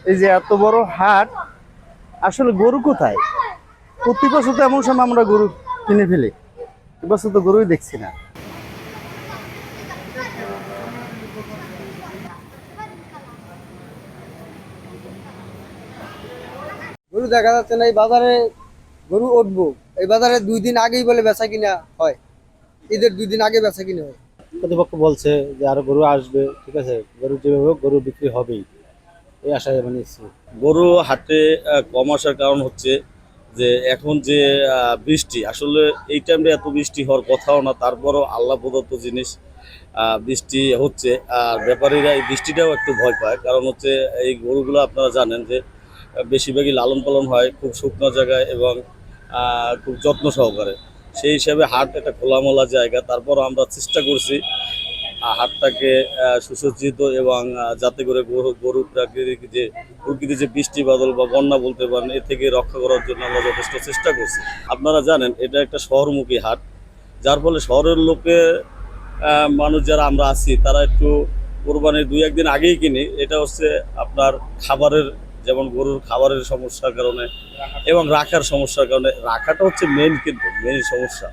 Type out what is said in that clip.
এই যে এত বড় হাট, আসলে গরু কোথায়? প্রতি বছর তো এমন সময় আমরা গরু কিনে ফেলি, এবছর তো গরুই দেখছি না। গরু দেখা যাচ্ছে না এই বাজারে। গরু উঠবো এই বাজারে 2 দিন আগেই বলে বেচা কিনা হয়। ঈদের 2 দিন আগে বেচা কিনা হয়। কর্তৃপক্ষ বলছে যে আরো গরু আসবে, ঠিক আছে, গরু যেভাবে হোক গরু বিক্রি হবেই, এই আশায় বানিয়েছি। গরু হাটে কম আসার কারণ হচ্ছে যে এখন যে বৃষ্টি, আসলে এই টাইমে এত বৃষ্টি হওয়ার কথাও না, তারপরও আল্লাহ প্রদত্ত জিনিস বৃষ্টি হচ্ছে। আর ব্যাপারীরা এই বৃষ্টিটাও একটু ভয় পায়, কারণ হচ্ছে এই গরুগুলো আপনারা জানেন যে বেশিরভাগই লালন পালন হয় খুব শুকনো জায়গায় এবং খুব যত্ন সহকারে। সেই হিসাবে হাট একটা খোলামেলা জায়গা, তারপরও আমরা চেষ্টা করছি হাটটাকে সুসজ্জিত এবং যাতে করে গরু প্রকৃতির যে বৃষ্টি বাদল বা বন্যা বলতে পারেন এ থেকে রক্ষা করার জন্য আমরা যথেষ্ট চেষ্টা করছি। আপনারা জানেন এটা একটা শহরমুখী হাট, যার ফলে শহরের লোকে মানুষ যারা আমরা আছি তারা একটু কোরবানির 2-1 দিন আগেই কিনি। এটা হচ্ছে আপনার খাবারের, যেমন গরুর খাবারের সমস্যার কারণে এবং রাখার সমস্যার কারণে। রাখাটা হচ্ছে মেইন, কিন্তু মেইন সমস্যা।